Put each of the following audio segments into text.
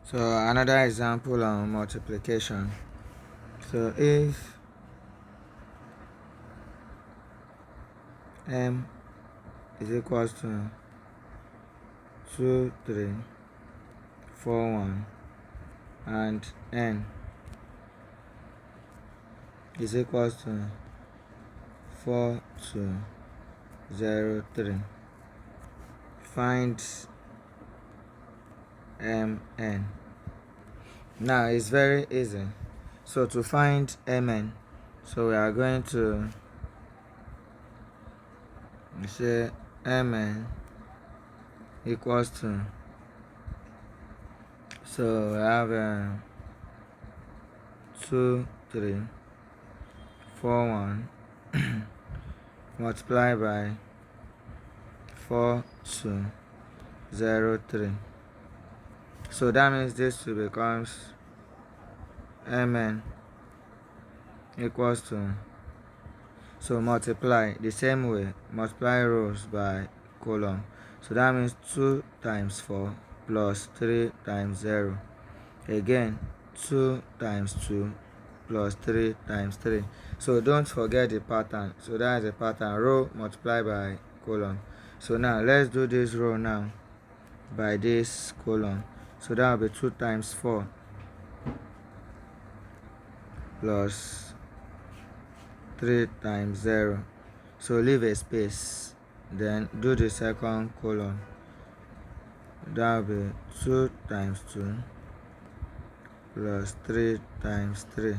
So another example on multiplication. So if m is equals to 2, 3, 4, 1 and n is equals to 4, 2, 0, 3, find mn. Now it's very easy. So to find mn, so we are going to say mn equals to, so we have 2, 3, 4, 1 multiply by 4, 2, 0, 3. So that means this two becomes mn equals to, so multiply the same way, multiply rows by column. So that means 2 times 4 plus 3 times 0. Again, 2 times 2 plus 3 times 3. So don't forget the pattern. So that is a pattern, row multiply by column. So now let's do this row now by this column. So that will be 2 times 4 plus 3 times 0. So leave a space, then do the second column. That will be 2 times 2 plus 3 times 3.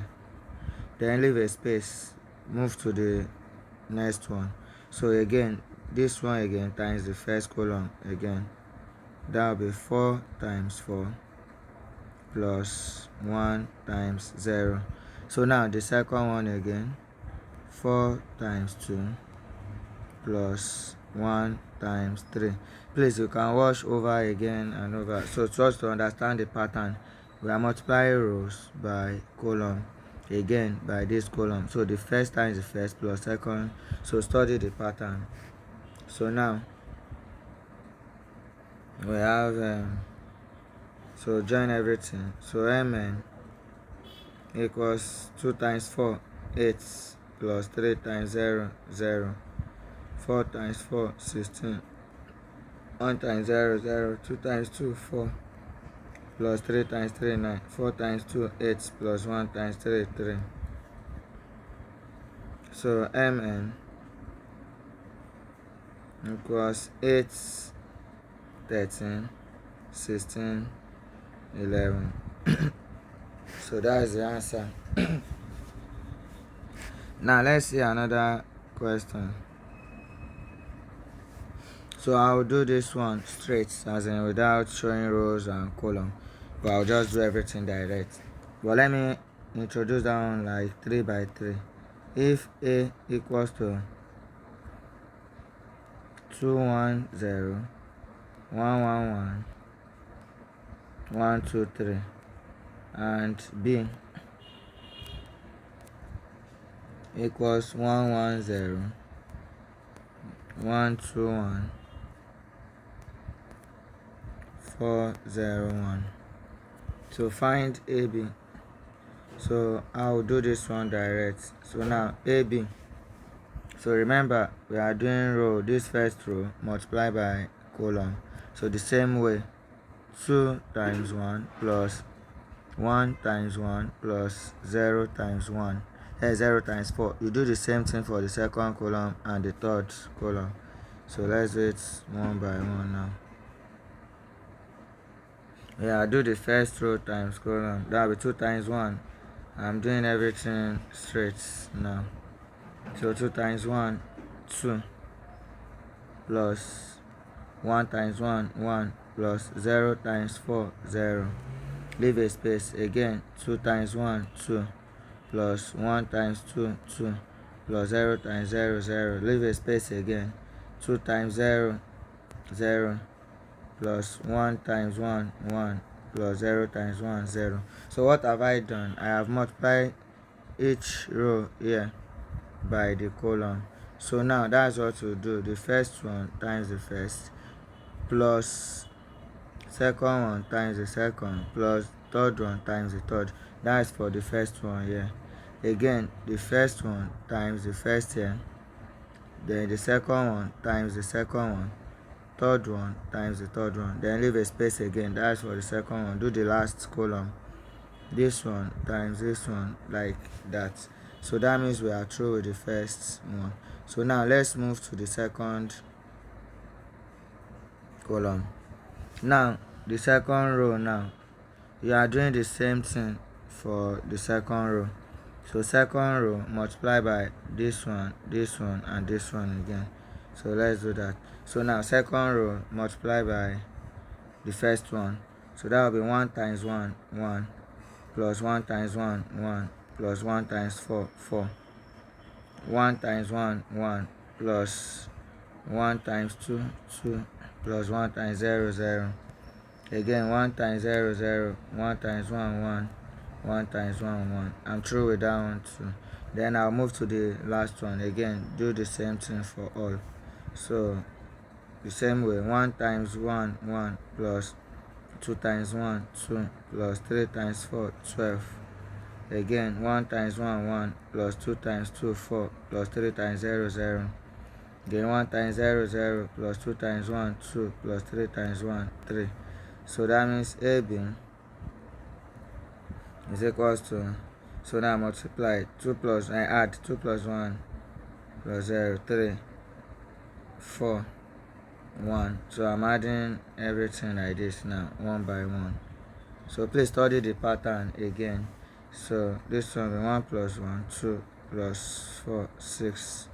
Then leave a space, move to the next one. So again, this one again times the first column again. That will be 4 times 4 plus 1 times 0. So now the second one again, 4 times 2 plus 1 times 3. Please, you can wash over again and over. So just to understand the pattern, we are multiplying rows by column, again by this column. So the first times the first plus second. So study the pattern. So now we have so join everything. So mn equals 2 times 4, 8 plus 3 times 0, 0. 4 times 4, 16. 1 times 0, 0. 2 times 2, 4. Plus 3 times 3, 9. 4 times 2, 8. Plus 1 times 3, 3. So mn equals 8, 13, 16, 11. So that's the answer. Now let's see another question. So I'll do this one straight, as in without showing rows and column, but I'll just do everything direct. But let me introduce that one like 3 by 3. If a equals to 2, 1, 0, 1, 1, 1, 1, 2, 3, and b equals 1, 1, 0, 1, 2, 1, 4, 0, 1. So find AB. So I'll do this one direct. So now AB. So remember, we are doing row, this first row multiply by column. So the same way, 2 times 1 plus 1 times 1 plus 0 times 1, 0 times 4. You do the same thing for the second column and the third column. So let's do it one by one now. Yeah, I do the first row times column. That will be 2 times 1. I'm doing everything straight now. So 2 times 1, 2, plus 1 times 1, 1, plus 0 times 4, 0. Leave a space again. 2 times 1, 2, plus 1 times 2, 2, plus 0 times 0, 0. Leave a space again. 2 times 0, 0, plus 1 times 1, 1, plus 0 times 1, 0. So what have I done? I have multiplied each row here by the column. So now that's what to do. The first one times the first plus second one times the second plus third one times the third. That's for the first one here. Again, the first one times the first here, then the second one times the second one, third one times the third one, then leave a space again. That's for the second one. Do the last column, this one times this one, like that. So that means we are through with the first one. So now let's move to the second column. Now the second row, now you are doing the same thing for the second row. So second row multiply by this one, and this one again. So let's do that. So now second row multiply by the first one. So that will be 1 times 1, 1, plus 1 times 1, 1, plus 1 times 4, 4. 1 times 1, 1, plus 1 times 2, 2, plus 1 times 0, 0. Again, 1 times 0, 0, 1 times 1, 1, 1 times 1, 1. I'm through with that one too. Then I'll move to the last one. Again, do the same thing for all. So the same way, 1 times 1, 1, plus 2 times 1, 2, plus 3 times 4, 12. Again, 1 times 1, 1, plus 2 times 2, 4, plus 3 times 0, 0. Then 1 times 0, 0, plus 2 times 1, 2, plus 3 times 1, 3. So that means AB is equals to, so now multiply 2 plus, I add 2 plus 1 plus 0, 3, 4, 1. So I'm adding everything like this now, one by one. So please study the pattern again. So this one will be 1 plus 1, 2, plus 4, 6,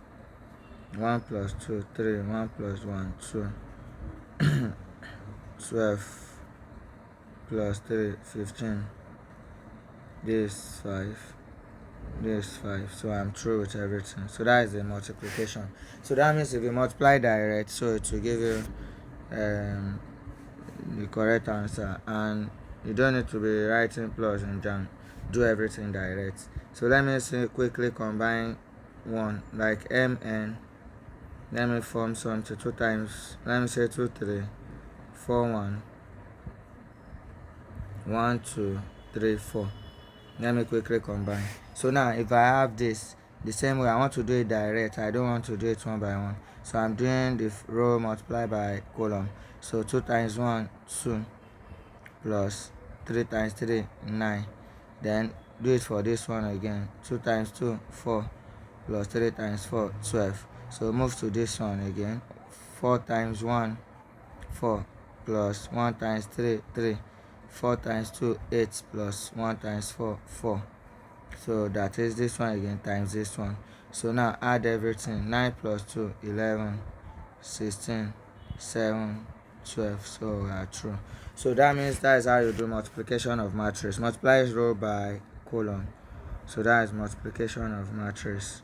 1 plus 2, 3, 1 plus 1, 2, 12, plus 3, 15, this 5, this 5. So I'm through with everything. So that is the multiplication. So that means if you multiply direct, so it will give you the correct answer, and you don't need to be writing plus and down. Do everything direct. So let me see, quickly combine one, like mn. Let me form something 2 times, let me say 2, 3, 4, 1, 1, 2, 3, 4. Let me quickly combine. So now if I have this the same way, I want to do it direct, I don't want to do it one by one. So I'm doing the row multiply by column. So 2 times 1, 2, plus 3 times 3, 9. Then do it for this one again. 2 times 2, 4, plus 3 times 4, 12. So move to this one again. 4 times 1, 4, plus 1 times 3, 3. 4 times 2, 8, plus 1 times 4, 4. So that is this one again times this one. So now add everything. 9 plus 2, 11, 16, 7, 12. So we are true. So that means that is how you do multiplication of matrix. Multiply row by column. So that is multiplication of matrix.